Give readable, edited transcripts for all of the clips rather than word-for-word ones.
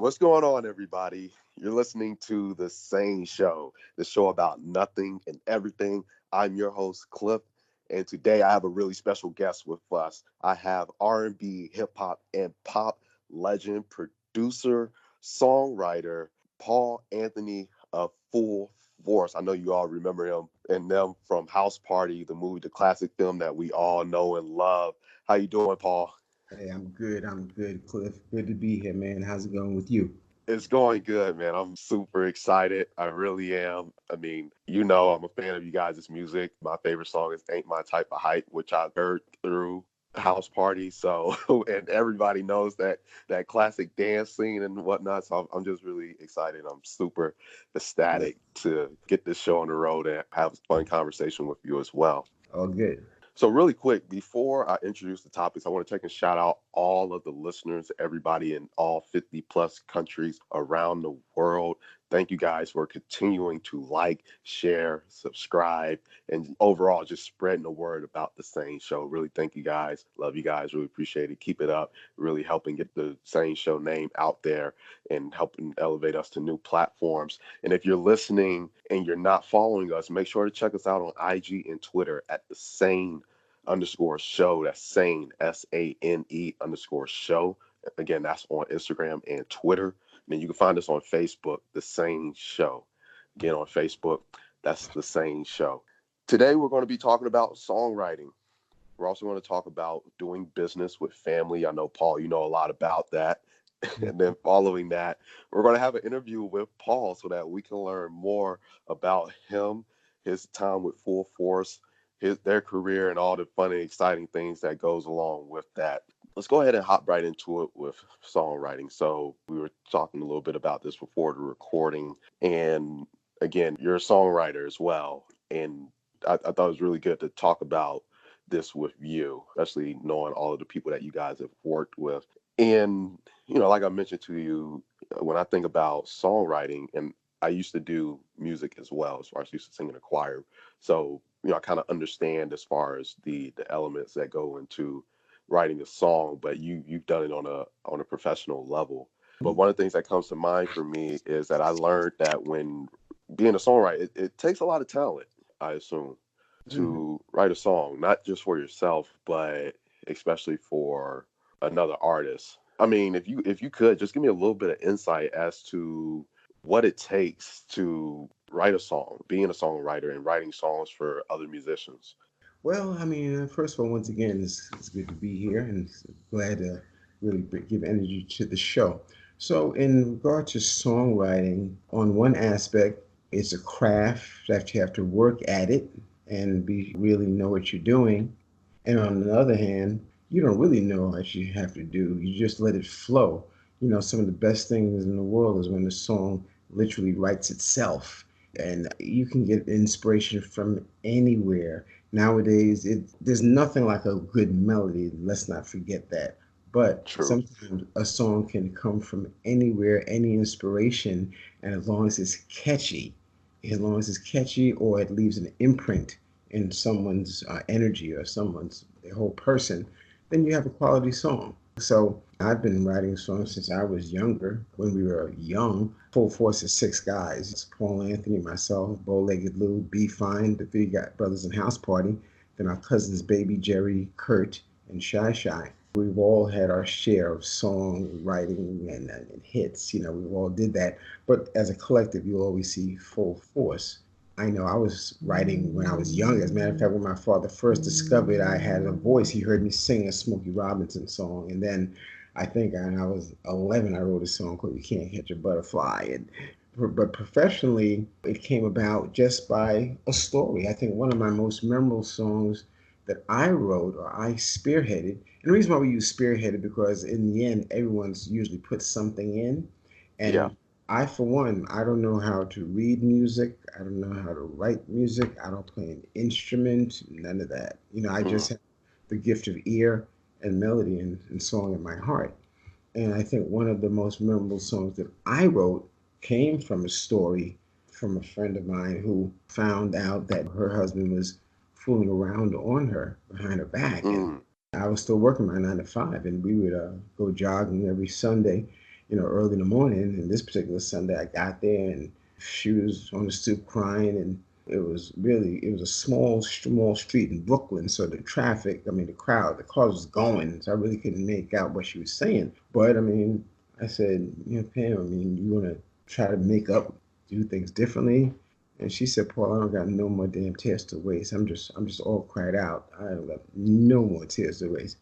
What's going on, everybody? You're listening to the SANE Show, the show about nothing and everything. I'm your host, Cliff, and today I have a really special guest with us. I have R&B, hip hop, and pop legend, producer, songwriter, Paul Anthony of Full Force. I know you all remember him and them from House Party, the movie, the classic film that we all know and love. How you doing, Paul? Hey, I'm good. I'm good, Cliff. Good to be here, man. How's it going with you? It's going good, man. I'm super excited. I really am. I mean, I'm a fan of you guys' music. My favorite song is Ain't My Type of Hype, which I heard through House Party. So, and everybody knows that classic dance scene and whatnot. So I'm just really excited. I'm super ecstatic to get this show on the road and have a fun conversation with you as well. All good. So really quick, before I introduce the topics, I want to take and shout out all of the listeners, everybody in all 50 plus countries around the world. Thank you guys for continuing to like, share, subscribe, and overall just spreading the word about the Sane Show. Really thank you guys. Love you guys. Really appreciate it. Keep it up. Really helping get the Sane Show name out there and helping elevate us to new platforms. And if you're listening and you're not following us, make sure to check us out on IG and Twitter at the Sane_show. That's Sane, SANE_show. Again, that's on Instagram and Twitter. And then you can find us on Facebook, The Sane Show. Again, on Facebook, that's The Sane Show. Today, we're going to be talking about songwriting. We're also going to talk about doing business with family. I know, Paul, you know a lot about that. And then following that, we're going to have an interview with Paul so that we can learn more about him, his time with Full Force, their career, and all the fun and exciting things that goes along with that. Let's go ahead and hop right into it with songwriting. So we were talking a little bit about this before the recording. And again, you're a songwriter as well. And I thought it was really good to talk about this with you, especially knowing all of the people that you guys have worked with. And, like I mentioned to you, when I think about songwriting, and I used to do music as well, as far as I used to sing in a choir. So, I kind of understand as far as the elements that go into writing a song, but you've done it on a professional level. But one of the things that comes to mind for me is that I learned that when being a songwriter, it takes a lot of talent, I assume, Mm. to write a song, not just for yourself, but especially for another artist. I mean, if you could just give me a little bit of insight as to what it takes to write a song, being a songwriter and writing songs for other musicians. Well, I mean, first of all, once again, it's good to be here and glad to really give energy to the show. So, in regard to songwriting, on one aspect, it's a craft that you have to work at it and be really know what you're doing. And on the other hand, you don't really know what you have to do. You just let it flow. Some of the best things in the world is when the song literally writes itself. And you can get inspiration from anywhere. Nowadays, there's nothing like a good melody. Let's not forget that. But True. sometimes a song can come from anywhere, any inspiration, and as long as it's catchy or it leaves an imprint in someone's energy or someone's their whole person, then you have a quality song. So I've been writing songs since I was younger. When we were young, Full Force is six guys. It's Paul Anthony, myself, Bow-Legged Lou, B Fine, the three brothers in House Party, then our cousins Baby, Jerry, Kurt, and Shy Shy. We've all had our share of song writing and hits. We've all did that. But as a collective, you always see Full Force. I know I was writing when I was young. As a matter of fact, when my father first discovered I had a voice, he heard me sing a Smokey Robinson song. And then I think when I was 11, I wrote a song called You Can't Catch a Butterfly. But professionally, it came about just by a story. I think one of my most memorable songs that I wrote or I spearheaded, and the reason why we use spearheaded because in the end, everyone's usually put something in. Yeah. And I, for one, I don't know how to read music. I don't know how to write music. I don't play an instrument, none of that. I Mm. just have the gift of ear and melody and song in my heart. And I think one of the most memorable songs that I wrote came from a story from a friend of mine who found out that her husband was fooling around on her behind her back. And Mm. I was still working my 9 to 5, and we would go jogging every Sunday early in the morning. And this particular Sunday, I got there and she was on the stoop crying, and it was a small street in Brooklyn. So the traffic, I mean, the crowd, the cars was going. So I really couldn't make out what she was saying. But I mean, I said, Pam, I mean, you want to try to make up, do things differently? And she said, Paul, I don't got no more damn tears to waste. I'm just all cried out. I don't got no more tears to waste.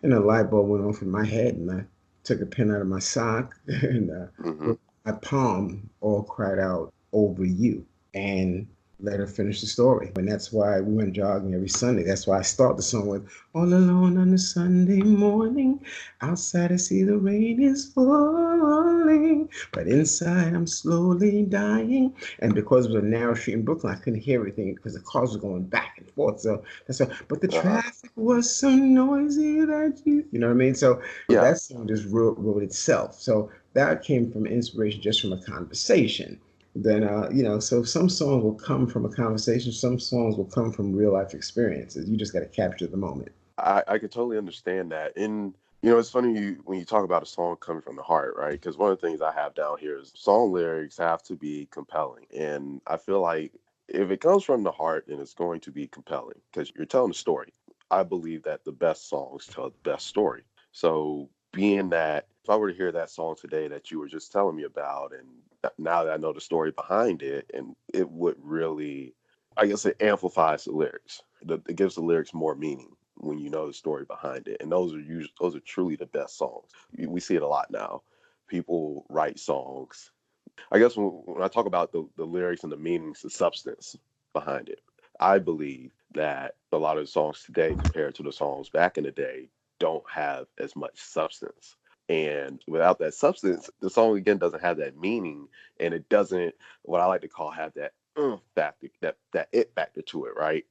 And a light bulb went off in my head, and I took a pin out of my sock and Hmm. wrote my palm all cried out over you. And let her finish the story. And that's why we went jogging every Sunday. That's why I start the song with all alone on a Sunday morning. Outside I see the rain is falling. But inside I'm slowly dying. And because it was a narrow street in Brooklyn, I couldn't hear everything because the cars were going back and forth. So that's why, but the Uh-huh. traffic was so noisy that you know what I mean? So Yeah. that song just wrote itself. So that came from inspiration just from a conversation. Then so some songs will come from a conversation, some songs will come from real life experiences. You just got to capture the moment. I could totally understand that. And it's funny when you talk about a song coming from the heart, right? Because one of the things I have down here is song lyrics have to be compelling, and I feel like if it comes from the heart, then it's going to be compelling because you're telling a story. I believe that the best songs tell the best story. So being that if I were to hear that song today that you were just telling me about, and now that I know the story behind it, and it would really, I guess it amplifies the lyrics. It gives the lyrics more meaning when you know the story behind it. And those are truly the best songs. We see it a lot now. People write songs. I guess when I talk about the lyrics and the meanings, the substance behind it, I believe that a lot of the songs today compared to the songs back in the day don't have as much substance. And without that substance, the song again doesn't have that meaning, and it doesn't what I like to call have that factor, that it factor to it, right?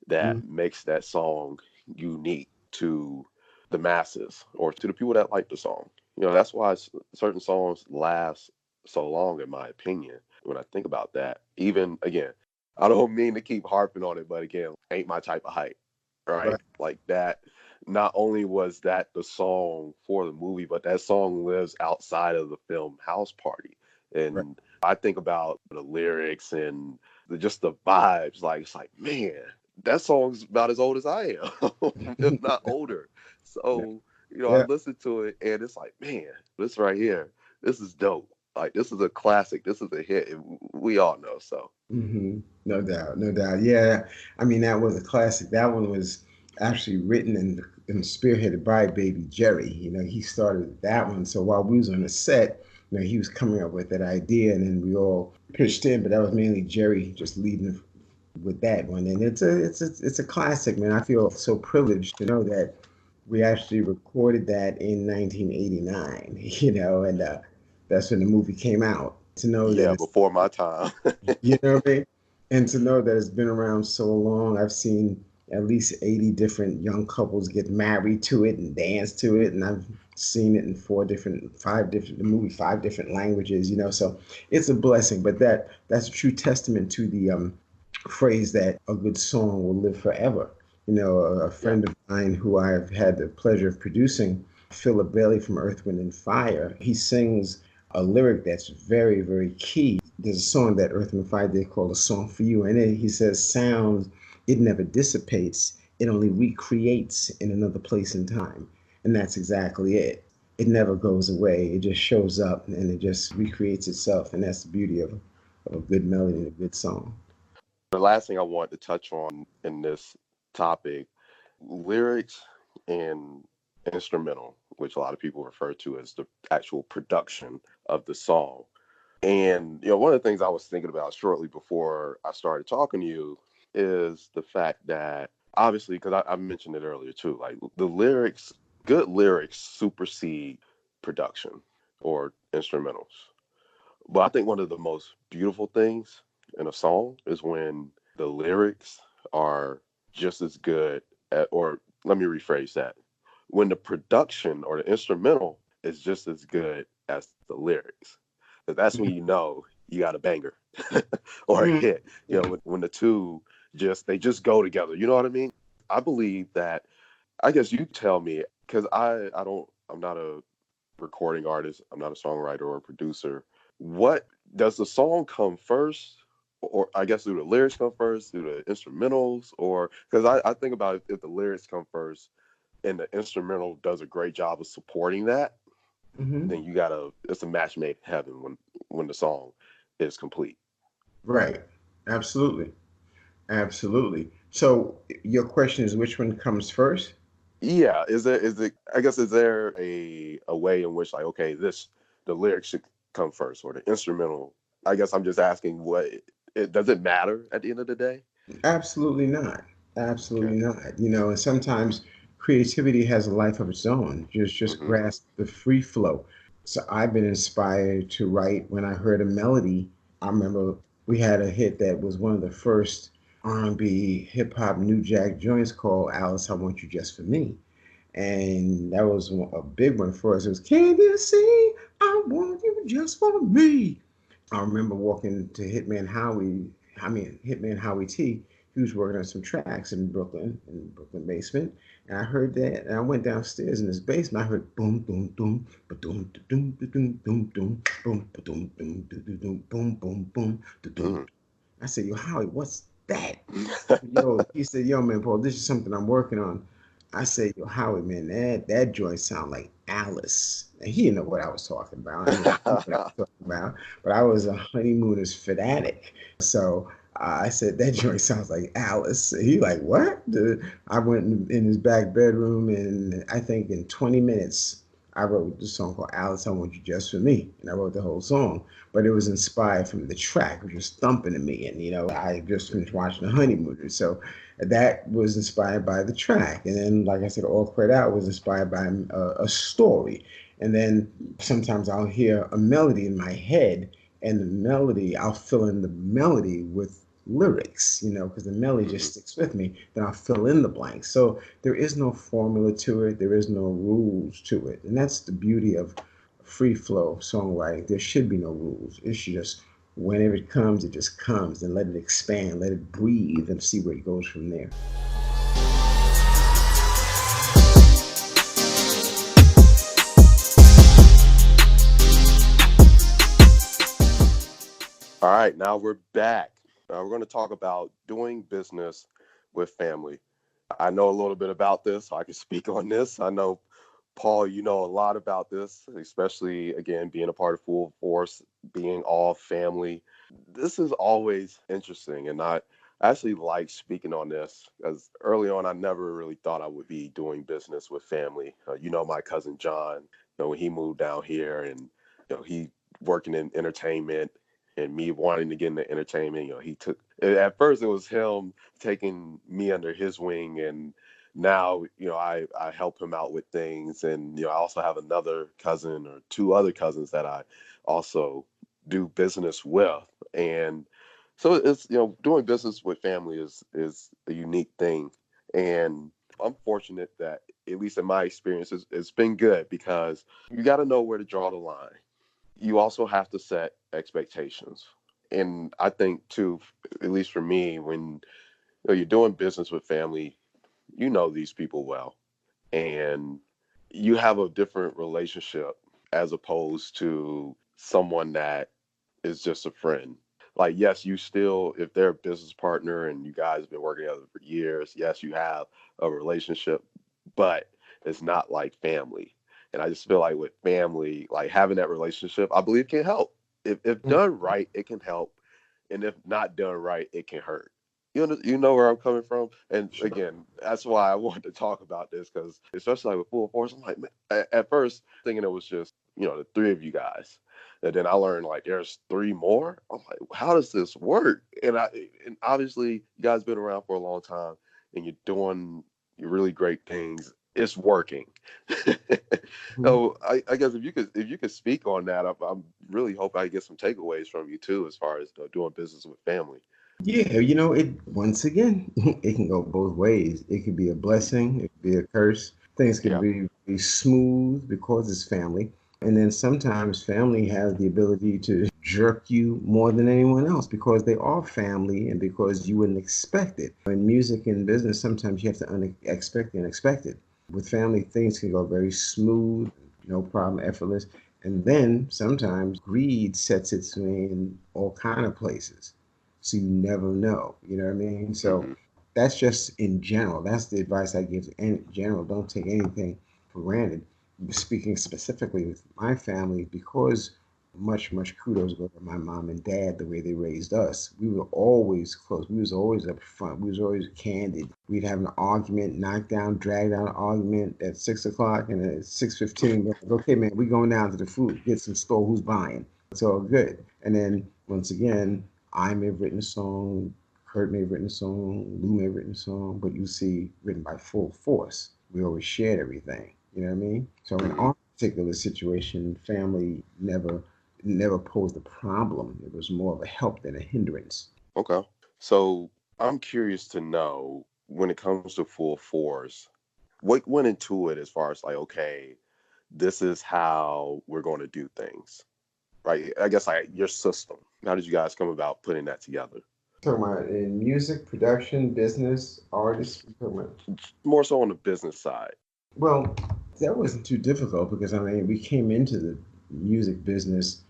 That Mhm. makes that song unique to the masses or to the people that like the song. That's why certain songs last so long, in my opinion, when I think about that. Even again, I don't mean to keep harping on it, but again, ain't my type of hype, right? Right, Like that. Not only was that the song for the movie, but that song lives outside of the film House Party. right. And I think about the lyrics and just the vibes. Like, it's like, man, that song's about as old as I am, if not older. Yeah, So, I yeah. listen to it and it's like, man, this right here, this is dope. Like, this is a classic. This is a hit. And we all know. So, No doubt, no doubt. Yeah, I mean that was a classic. That one was actually written and spearheaded by Baby Jerry. He started that one. So while we was on the set, he was coming up with that idea, and then we all pitched in. But that was mainly Jerry just leading with that one. And it's a classic, man. I feel so privileged to know that we actually recorded that in 1989. And that's when the movie came out. To know that yeah, it's before my time. you know what I mean? And to know that it's been around so long, I've seen at least 80 different young couples get married to it and dance to it. And I've seen it in the movie, 5 different languages, so it's a blessing. But that's a true testament to the phrase that a good song will live forever. A Yeah. friend of mine who I've had the pleasure of producing, Philip Bailey from Earth, Wind, and Fire, he sings a lyric that's very, very key. There's a song that Earth and Fire did called A Song for You. And he says, sound, it never dissipates. It only recreates in another place and time. And that's exactly it. It never goes away. It just shows up and it just recreates itself. And that's the beauty of a good melody and a good song. The last thing I want to touch on in this topic, lyrics and instrumental, which a lot of people refer to as the actual production of the song. And one of the things I was thinking about shortly before I started talking to you is the fact that obviously, because I mentioned it earlier too, like the lyrics, good lyrics supersede production or instrumentals. But I think one of the most beautiful things in a song is when the lyrics are just as good or let me rephrase that. When the production or the instrumental is just as good as the lyrics. 'Cause that's when you know you got a banger or a Mhm. hit. When the two just go together. You know what I mean? I believe that I guess you tell me because I'm not a recording artist. I'm not a songwriter or a producer. What does the song come first? Or I guess do the lyrics come first? Do the instrumentals? Or because I think about if the lyrics come first and the instrumental does a great job of supporting that, Hmm. then it's a match made in heaven when the song is complete. Right. Absolutely. Absolutely. So your question is which one comes first? Yeah, is it I guess is there a way in which like okay, the lyrics should come first or the instrumental? I guess I'm just asking it does it matter at the end of the day? Absolutely not. Okay. Absolutely not. And sometimes creativity has a life of its own. Just Mhm. grasp the free flow. So I've been inspired to write when I heard a melody. I remember we had a hit that was one of the first R&B hip hop new jack joints called Alice, I Want You Just For Me. And that was a big one for us. It was, can you see I want you just for me? I remember walking to Hitman Howie T. He was working on some tracks in Brooklyn basement. And I heard that, and I went downstairs in his basement. I heard boom, boom, boom, ba boom, boom, boom, boom, boom, boom, boom, boom, boom, boom, boom, boom, boom. Mm. I said, yo, Howie, what's that? Yo, he said, yo, man, Paul, this is something I'm working on. I said, yo, Howie, man, that joint sound like Alice. And he didn't know what I was talking about. I know what I was talking about, but I was a honeymooner's fanatic. So I said, that joint sounds like Alice. And he like, what? I went in his back bedroom, and I think in 20 minutes, I wrote this song called Alice, I Want You Just For Me. And I wrote the whole song, but it was inspired from the track, which was thumping to me. And, I just finished watching The Honeymooners. So that was inspired by the track. And then, like I said, All Credit Out was inspired by a story. And then sometimes I'll hear a melody in my head, and the melody, I'll fill in the melody with lyrics, because the melody Mhm. just sticks with me. Then I'll fill in the blanks. So there is no formula to it, there is no rules to it. And that's the beauty of free flow songwriting. There should be no rules. It should just, whenever it comes, it just comes, and let it expand, let it breathe, and see where it goes from there. All right, now we're back. Now we're going to talk about doing business with family. I know a little bit about this, so I can speak on this. I know, Paul, you know a lot about this, especially again being a part of Full Force, being all family. This is always interesting, and I actually like speaking on this because early on I never really thought I would be doing business with family. My cousin John, when he moved down here, and he working in entertainment, and me wanting to get into entertainment. He took at first it was him taking me under his wing, and now I help him out with things. And I also have another cousin or two other cousins that I also do business with. And so it's doing business with family is a unique thing. And I'm fortunate that at least in my experience it's been good because you got to know where to draw the line. You also have to set expectations. And I think too, at least for me, when you're doing business with family, you know these people well, and you have a different relationship as opposed to someone that is just a friend. Like, yes, you still, if they're a business partner and you guys have been working together for years, yes, you have a relationship, but it's not like family. And I just feel like with family, like having that relationship, I believe can help. If done right, it can help. And if not done right, it can hurt. You know where I'm coming from? And Sure. again, that's why I wanted to talk about this because, especially like with Full Force, I'm like, man, at first thinking it was just, the three of you guys. And then I learned like there's three more. I'm like, how does this work? And obviously you guys been around for a long time and you're doing really great things. It's working. Mhm. So I guess if you could speak on that, I'm really hope I get some takeaways from you too, as far as doing business with family. Yeah, it once again, it can go both ways. It could be a blessing, it could be a curse. Things can Yeah. be smooth because it's family. And then sometimes family has the ability to jerk you more than anyone else because they are family and because you wouldn't expect it. In music and business, sometimes you have to expect the unexpected. With family, things can go very smooth. no problem, effortless. And then sometimes greed sets its way in all kind of places. So you never know. You know what I mean? So Hmm. that's just in general. That's the advice I give in general. Don't take anything for granted. Speaking specifically with my family, because much kudos go to my mom and dad, the way they raised us. We were always close. We was always up front. We was always candid. We'd have an argument, knock down, drag down an argument at 6 o'clock, and at 6:15, like, okay, man, we going down to the food, get some store. Who's buying? It's all good. And then once again, I may have written a song, Kurt may have written a song, Lou may have written a song, but you see, written by full force. We always shared everything. You know what I mean? So in Hmm. our particular situation, family never posed a problem. It was more of a help than a hindrance. Okay. So I'm curious to know when it comes to full force, what went into it as far as like, okay, this is how we're going to do things, right? I guess like your system. How did you guys come about putting that together? Talking about in music, production, business, artists. More so on the business side. Well, that wasn't too difficult because I mean we came into the music business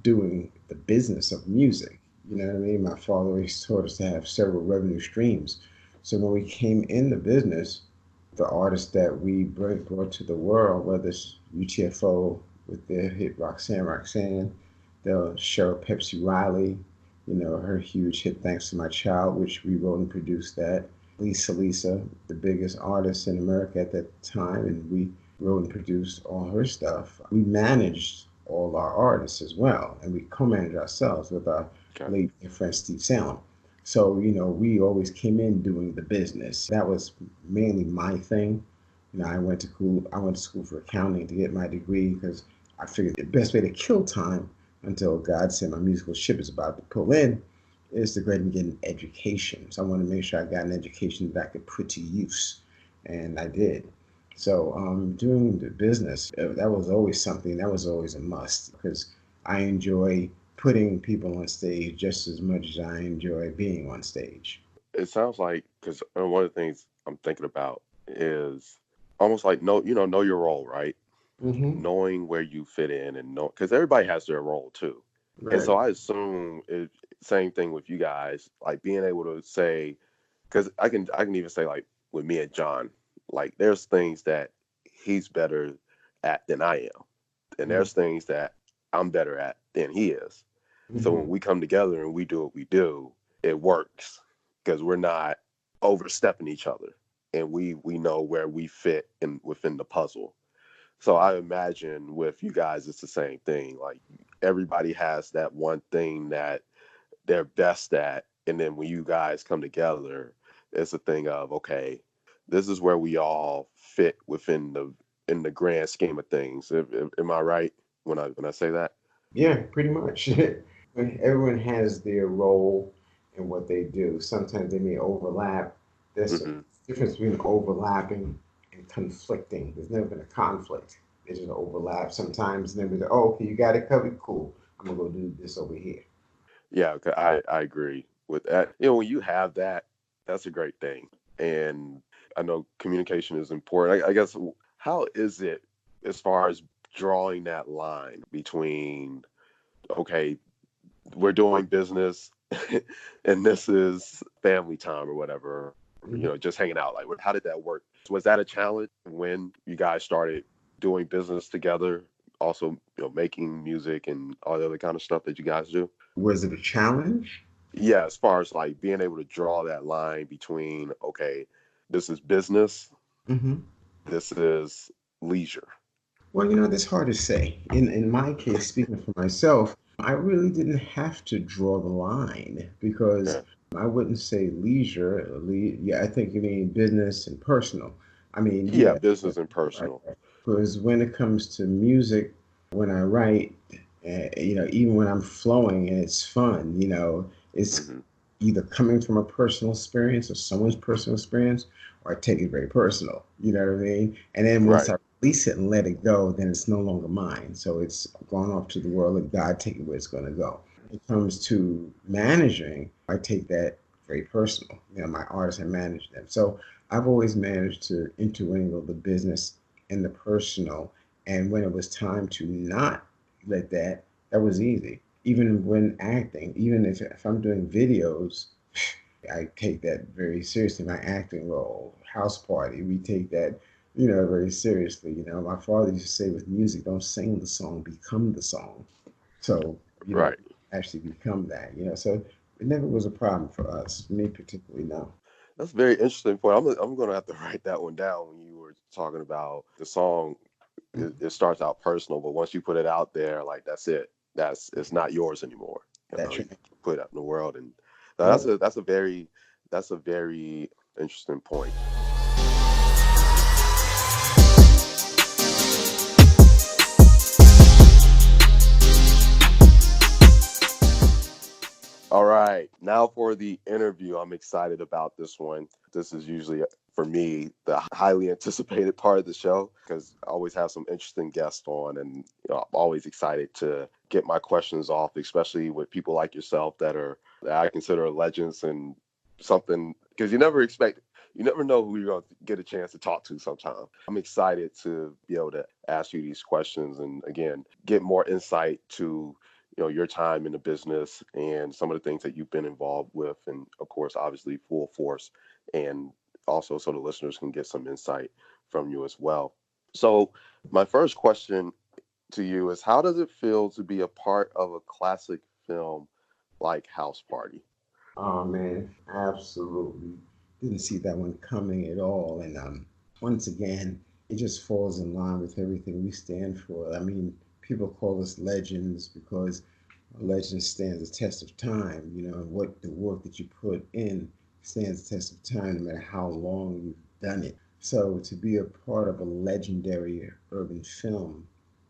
doing the business of music. You know what I mean? My father always taught us to have several revenue streams. So when we came in the business, the artists that we brought to the world, whether it's UTFO with their hit Roxanne Roxanne, the Cheryl Pepsi Riley, her huge hit Thanks to My Child, which we wrote and produced that. Lisa, the biggest artist in America at that time, and we wrote and produced all her stuff. We managed all our artists as well, and we co-managed ourselves with our Okay. late friend Steve Salem. So, we always came in doing the business. That was mainly my thing. I went to school for accounting to get my degree because I figured the best way to kill time until God said my musical ship is about to pull in is to go ahead and get an education. So I wanted to make sure I got an education that I could put to use, and I did. So doing the business, that was always something, that was always a must because I enjoy putting people on stage just as much as I enjoy being on stage. It sounds like because one of the things I'm thinking about is almost like know your role, right? Hmm. Knowing where you fit in and know because everybody has their role too. And Right. so I assume same thing with you guys, like being able to say, because I can even say like with me and John, like there's things that he's better at than I am, and there's things that I'm better at than he is. So when Hmm. we come together and we do what we do, it works because we're not overstepping each other, and we know where we fit in within the puzzle. So I imagine with you guys, it's the same thing. Like everybody has that one thing that they're best at, and then when you guys come together, it's a thing of okay, this is where we all fit within the in the grand scheme of things. Am I right when I say that? Yeah, pretty much. When everyone has their role in what they do. Sometimes they may overlap. There's a Hmm. difference between overlapping and conflicting. There's never been a conflict. There's an overlap. Sometimes never. Oh, okay, you got it covered. Cool. I'm gonna go do this over here. Yeah, okay, I agree with that. When you have that, that's a great thing. And I know communication is important. I guess how is it as far as drawing that line between okay, we're doing business and this is family time or whatever, Mhm. just hanging out. Like, how did that work? Was that a challenge when you guys started doing business together? Also, making music and all the other kind of stuff that you guys do? Was it a challenge? Yeah, as far as like being able to draw that line between, okay, this is business, Hmm. this is leisure. Well, that's hard to say. In my case, speaking for myself, I really didn't have to draw the line because Okay. I wouldn't say leisure. Yeah, I think you mean business and personal. I mean, Yeah, yeah, business and right. personal. Because when it comes to music, when I write, even when I'm flowing and it's fun, it's Hmm. either coming from a personal experience or someone's personal experience, or I take it very personal. You know what I mean? And then once Right. I release it and let it go, then it's no longer mine. So it's gone off to the world. Let God take it where it's going to go. When it comes to managing, I take that very personal. My artists, I manage them. So I've always managed to intermingle the business and the personal And when it was time to not let that, that was easy. Even when acting, even if I'm doing videos, I take that very seriously. My acting role, house party, we take that, very seriously. My father used to say with music, don't sing the song, become the song. So, Right. actually become that, So it never was a problem for us, me particularly, no. That's a very interesting point. I'm going to have to write that one down when you were talking about the song. It starts out personal, but once you put it out there, like that's it. It's not yours anymore. That's You right. put it out in the world, and Yeah. that's a very interesting point. All right, now for the interview. I'm excited about this one. This is usually, for me, the highly anticipated part of the show because I always have some interesting guests on, and I'm always excited to get my questions off, especially with people like yourself that I consider legends and something because you never know who you're going to get a chance to talk to sometime. I'm excited to be able to ask you these questions and again get more insight to your time in the business and some of the things that you've been involved with, and of course obviously full force, and also so the listeners can get some insight from you as well. So my first question to you is, how does it feel to be a part of a classic film like House Party? Oh man, absolutely didn't see that one coming at all. And once again, it just falls in line with everything we stand for. I mean, people call us legends because a legend stands the test of time. What the work that you put in stands the test of time, no matter how long you've done it. So to be a part of a legendary urban film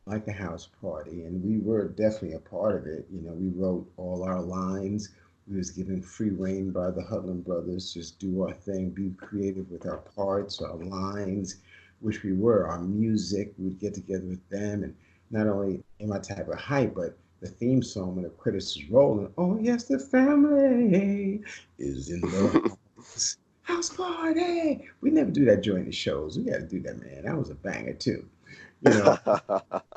like a house party, and we were definitely a part of it. We wrote all our lines. We was given free reign by the Hudlin brothers, just do our thing, be creative with our parts, our lines, which we were, our music. We'd get together with them, and not only am I type of hype, but the theme song when the credits is rolling, oh yes, the family is in the house party. We never do that during the shows. We got to do that, man. That was a banger too. You know,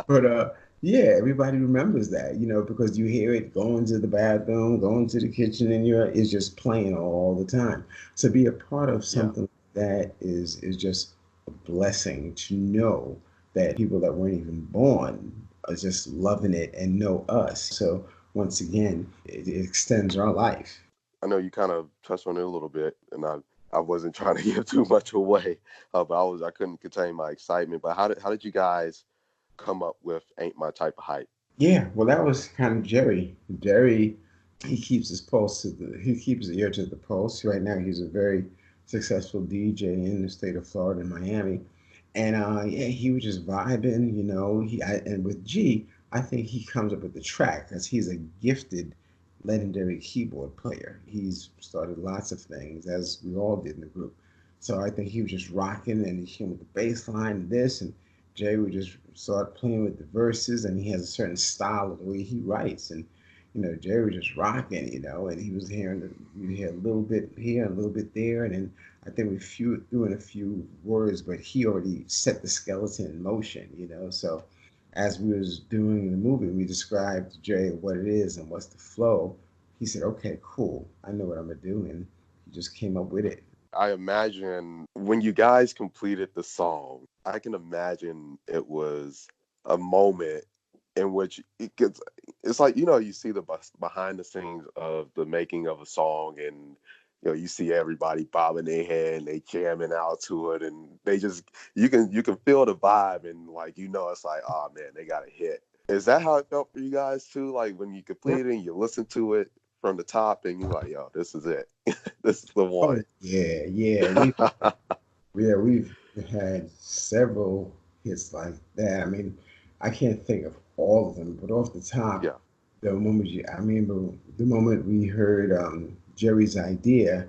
but yeah, everybody remembers that, because you hear it going to the bathroom, going to the kitchen, and it's just playing all the time. So be a part of Yeah. something like that is just a blessing to know that people that weren't even born are just loving it and know us. So once again, it extends our life. I know you kind of touched on it a little bit, and I wasn't trying to give too much away, but I couldn't contain my excitement. But how did you guys come up with "Ain't My Type of Hype"? Yeah, well, that was kind of Jerry. Jerry, he keeps his ear to the pulse. Right now, he's a very successful DJ in the state of Florida, in Miami, and yeah, he was just vibing. And with G, I think he comes up with the track because he's a gifted, legendary keyboard player. He's started lots of things, as we all did in the group. So I think he was just rocking, and he came with the bass line, and this, and Jay would just start playing with the verses, and he has a certain style of the way he writes. And Jay was just rocking, and he was you hear a little bit here, a little bit there, and then I think we threw in a few words, but he already set the skeleton in motion, So as we was doing the movie, we described to Jay what it is and what's the flow. He said, "Okay, cool. I know what I'm gonna do," and he just came up with it. I imagine when you guys completed the song, I can imagine it was a moment in which it gets, it's like, you see the behind the scenes of the making of a song, and you see everybody bobbing their head and they jamming out to it, and they just, you can feel the vibe, and like, it's like, oh man, they got a hit. Is that how it felt for you guys too? Like when you complete it and you listen to it from the top and you're like, yo, this is it. This is the Oh one. yeah, yeah. We've had several hits like that. I mean, I can't think of all of them, but off the top, Yeah. I remember the moment we heard Jerry's idea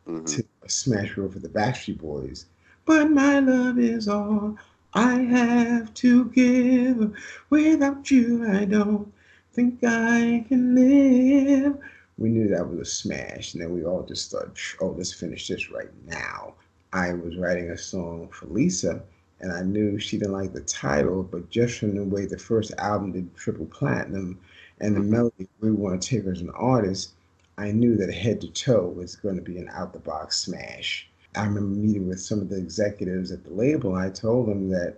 Hmm. to smash over for the Backstreet Boys. But my love is all I have to give. Without you, I don't think I can live. We knew that was a smash, and then we all just started, oh, let's finish this right now. I was writing a song for Lisa, And I knew she didn't like the title, but just from the way the first album did triple platinum and the Hmm. melody we want to take her as an artist, I knew that Head to Toe was going to be an out the box smash. I remember meeting with some of the executives at the label. And I told them that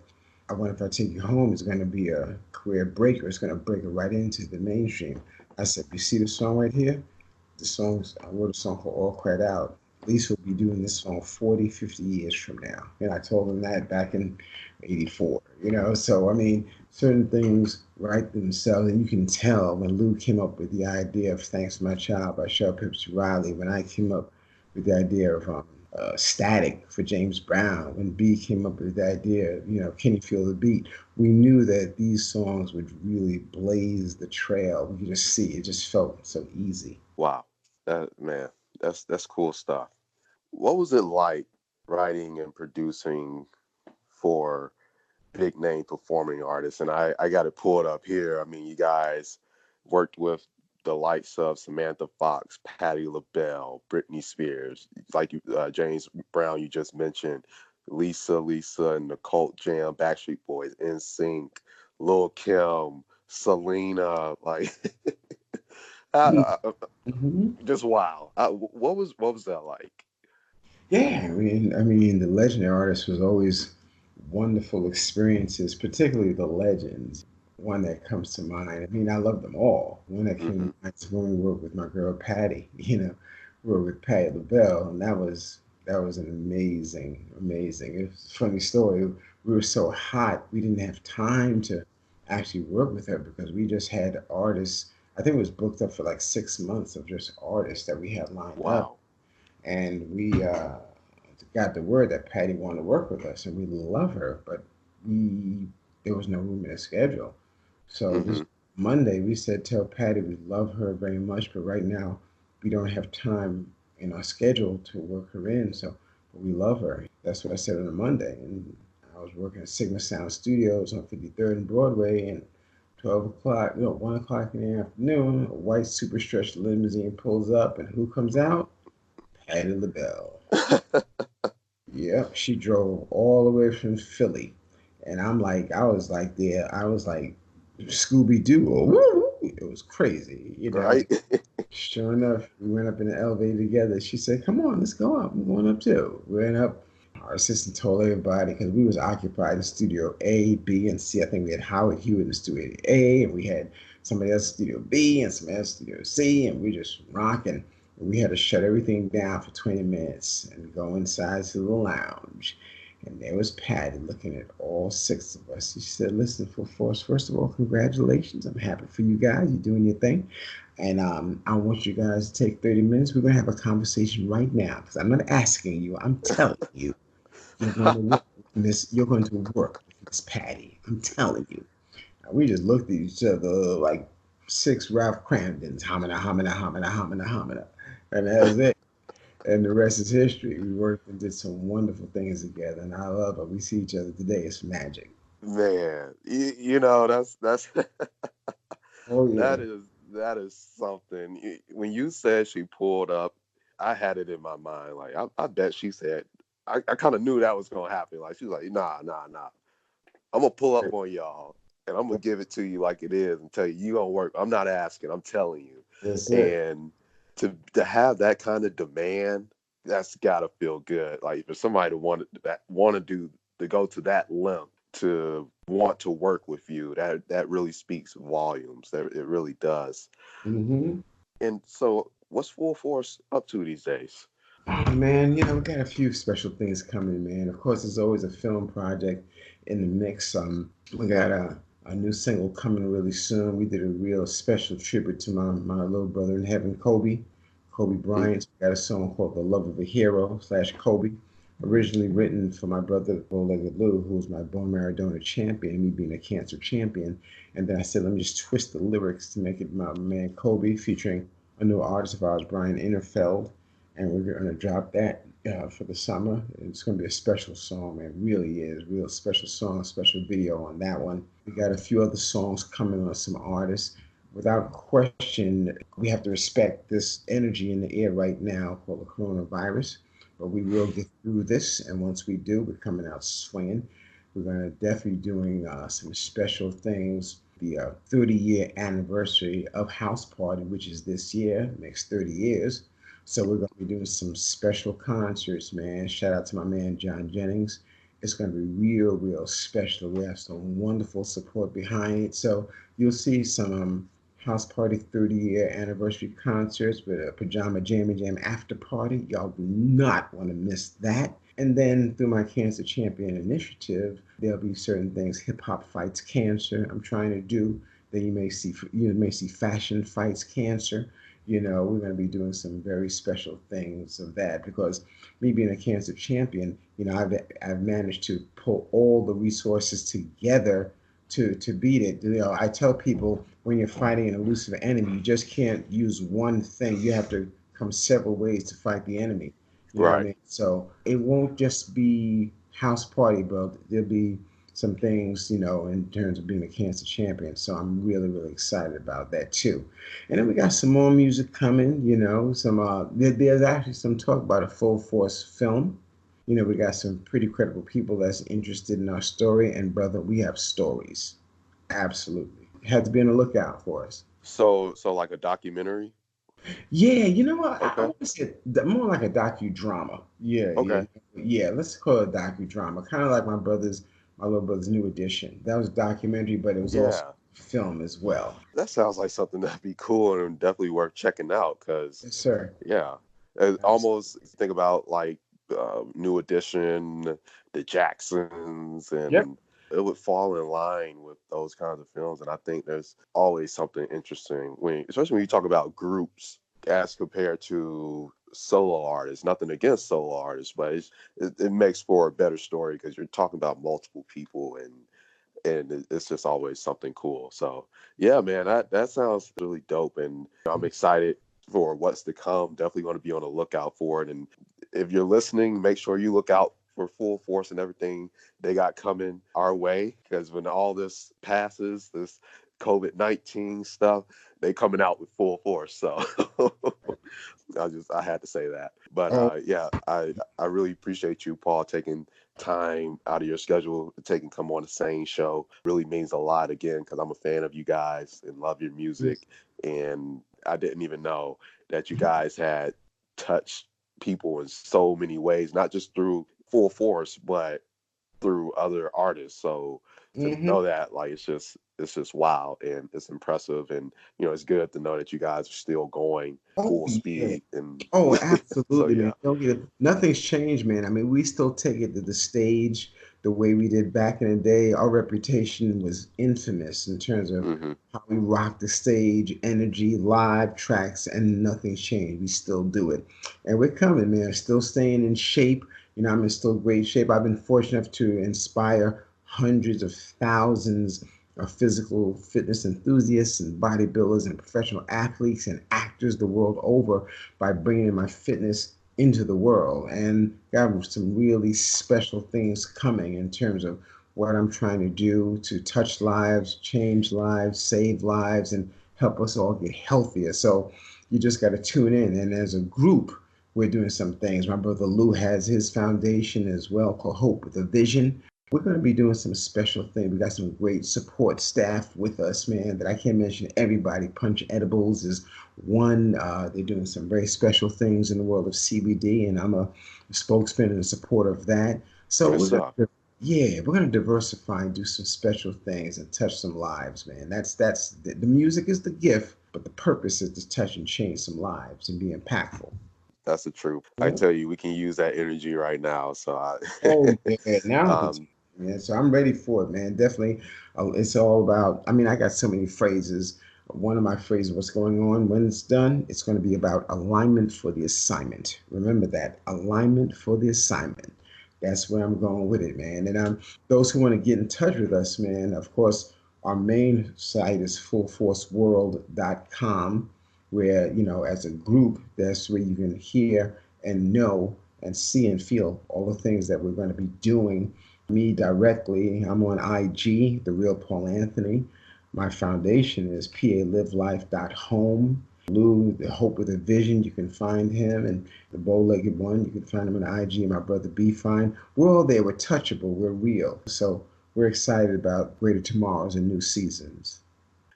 I wonder if I take you home, it's going to be a career breaker. It's going to break her right into the mainstream. I said, you see the song right here? The songs, I wrote a song called All Cried Out. Lisa will be doing this song 40, 50 years from now. And I told them that back in 84, you know? So, I mean, certain things write themselves. And you can tell when Lou came up with the idea of Thanks My Child by Shel Pepsi Riley, when I came up with the idea of Static for James Brown, when B came up with the idea, you know, Can You Feel the Beat? We knew that these songs would really blaze the trail. We could just see it, just felt so easy. Wow, man, that's cool stuff. What was it like writing and producing for big name performing artists? And I got it pulled up here. I mean, you guys worked with the likes of Samantha Fox, Patti LaBelle, Britney Spears, like you, James Brown, you just mentioned, Lisa and the Cult Jam, Backstreet Boys, NSYNC, Lil Kim, Selena, like Mhm. just wow. What was that like? Yeah, I mean, the legendary artists was always wonderful experiences, particularly the legends. One that comes to mind. I mean, I love them all. One that came Hmm. to mind is when we worked with my girl Patty. We were with Patty LaBelle, and that was an amazing. It's a funny story. We were so hot, we didn't have time to actually work with her because we just had artists. I think it was booked up for like 6 months of just artists that we had lined up, Wow. and we got the word that Patty wanted to work with us, and we love her, but we there was no room in the schedule. So this Hmm. Monday, we said, tell Patty we love her very much, but right now we don't have time in our schedule to work her in. So, but we love her. That's what I said on a Monday, and I was working at Sigma Sound Studios on 53rd and Broadway, and 12 o'clock, 1 o'clock in the afternoon, a white super stretched limousine pulls up, and who comes out? Patty LaBelle. Yep, she drove all the way from Philly. And I was like there, I was like Scooby Doo. It was crazy, you know. Right. Sure enough, we went up in the elevator together. She said, "Come on, let's go up." I'm going up too. We went up. Our assistant told everybody because we was occupied in Studio A, B, and C. I think we had Howard Hewitt in Studio A, and we had somebody else in Studio B, and somebody else in Studio C, and we just rocking. We had to shut everything down for 20 minutes and go inside to the lounge. And there was Patty looking at all six of us. She said, "Listen, for us, first of all, congratulations. I'm happy for you guys. You're doing your thing. And I want you guys to take 30 minutes. We're going to have a conversation right now because I'm not asking you. I'm telling you. You're going to work with Miss. You're going to work with Miss Patty. I'm telling you." And we just looked at each other like six Ralph Cramdens, homina, homina, homina, homina, homina, and that's it. And the rest is history. We worked and did some wonderful things together, and I love it. We see each other today. It's magic. Man, that's Oh that yeah. is that is something. When you said she pulled up, I had it in my mind. Like I bet she said, I kind of knew that was gonna happen. Like she was like, nah. I'm gonna pull up on y'all and I'm gonna give it to you like it is and tell you you gonna work. I'm not asking. I'm telling you. That's it. And to have that kind of demand, that's gotta feel good. Like for somebody to want to do to go to that length to want to work with you, that really speaks volumes. That it really does. Hmm. And so, what's Full Force up to these days? Oh man, we got a few special things coming, man. Of course, there's always a film project in the mix. We got a new single coming really soon. We did a real special tribute to my little brother in heaven, Kobe Hmm. Bryant. We got a song called "The Love of a Hero" / Kobe, originally written for my brother Bow-Legged Lou, who was my bone marrow donor champion, me being a cancer champion. And then I said, let me just twist the lyrics to make it my man Kobe, featuring a new artist of ours, Brian Innerfeld, and we're going to drop that for the summer. It's going to be a special song, man. It really is. Real special song, special video on that one. We got a few other songs coming on some artists. Without question, we have to respect this energy in the air right now called the coronavirus, but we will get through this. And once we do, we're coming out swinging. We're going to definitely doing some special things. The 30-year anniversary of House Party, which is this year, next 30 years. So we're going to be doing some special concerts, man. Shout out to my man, John Jennings. It's going to be real, real special. We have some wonderful support behind it. So you'll see some House Party 30-year anniversary concerts with a Pajama Jammy Jam after party. Y'all do not want to miss that. And then through my Cancer Champion initiative, there'll be certain things. Hip Hop Fights Cancer I'm trying to do. Then you may see Fashion Fights Cancer. We're going to be doing some very special things of that because me being a cancer champion, I've managed to pull all the resources together to beat it. I tell people when you're fighting an elusive enemy, you just can't use one thing. You have to come several ways to fight the enemy. You know what I Right. mean? So it won't just be House Party, but there'll be some things, in terms of being a cancer champion. So I'm really, really excited about that too. And then we got some more music coming, there's actually some talk about a full force film. We got some pretty credible people that's interested in our story. And brother, we have stories. Absolutely. Have to be on the lookout for us. So like a documentary? Yeah, you know what? I Okay. want to say more like a docudrama. Yeah, yeah, Okay. yeah. Let's call it a docudrama. Kind of like my little brother's New Edition. That was documentary, but it was also Yeah. film as well. That sounds like something that'd be cool and definitely worth checking out because, Yes, sir. yeah, it Abs- almost think about like New Edition, the Jacksons, Yep. and it would fall in line with those kinds of films. And I think there's always something interesting especially when you talk about groups as compared to solo artists. Nothing against solo artists, but it makes for a better story because you're talking about multiple people and it's just always something cool. So yeah, man, that sounds really dope, and I'm excited for what's to come. Definitely going to be on the lookout for it. And if you're listening, make sure you look out for Full Force and everything they got coming our way, because when all this passes, this COVID-19 stuff, they coming out with full force. So I had to say that. But Oh, yeah, I really appreciate you, Paul, taking time out of your schedule to take and come on the SANE Show. Really means a lot again because I'm a fan of you guys and love your music. And I didn't even know that you guys had touched people in so many ways, not just through Full Force, but through other artists. So to mm-hmm. know that, like, it's just wow, and it's impressive, and it's good to know that you guys are still going Oh full yeah. speed. And Oh, so absolutely, man. yeah. Don't get it. Nothing's changed, man. I mean, we still take it to the stage the way we did back in the day. Our reputation was infamous in terms of Hmm. how we rocked the stage, energy, live tracks, and nothing's changed. We still do it. And we're coming, man. Still staying in shape. I'm in still great shape. I've been fortunate enough to inspire hundreds of thousands of physical fitness enthusiasts and bodybuilders and professional athletes and actors the world over by bringing my fitness into the world. And got some really special things coming in terms of what I'm trying to do to touch lives, change lives, save lives, and help us all get healthier. So you just got to tune in. And as a group, we're doing some things. My brother Lou has his foundation as well called Hope with a Vision. We're going to be doing some special things. We got some great support staff with us, man, that I can't mention everybody. Punch Edibles is one. They're doing some very special things in the world of CBD, and I'm a spokesman and a supporter of that. So Good stuff. we're gonna diversify and do some special things and touch some lives, man. That's the music is the gift, but the purpose is to touch and change some lives and be impactful. That's the truth. I Yeah. tell you, we can use that energy right now. So Oh yeah, now the time, um, man. So I'm ready for it, man. Definitely, it's all about. I mean, I got so many phrases. One of my phrases, what's going on when it's done, it's going to be about alignment for the assignment. Remember that alignment for the assignment. That's where I'm going with it, man. And those who want to get in touch with us, man. Of course, our main site is fullforceworld.com, where as a group, that's where you can hear and know and see and feel all the things that we're going to be doing. Me directly, I'm on IG, The Real Paul Anthony. My foundation is palivelife.home. Lou, the Hope with a Vision, you can find him. And the Bow-Legged One, you can find him on IG. My brother B Fine. We're all there. We're touchable. We're real. So we're excited about greater tomorrows and new seasons.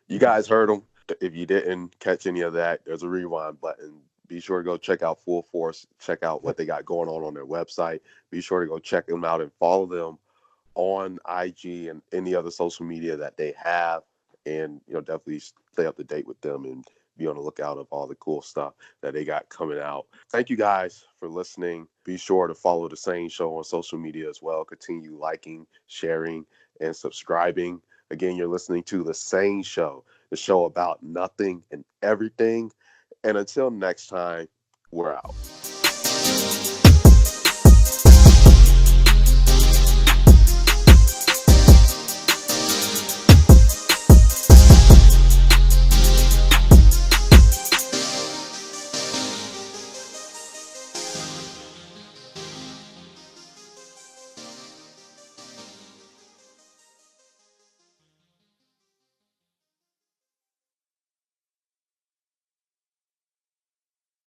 You guys heard them. If you didn't catch any of that, there's a rewind button. Be sure to go check out Full Force. Check out what they got going on their website. Be sure to go check them out and follow them on IG and any other social media that they have. And, definitely stay up to date with them and be on the lookout of all the cool stuff that they got coming out. Thank you guys for listening. Be sure to follow the SANE Show on social media as well. Continue liking, sharing, and subscribing. Again, you're listening to the SANE Show, the show about nothing and everything. And until next time, we're out.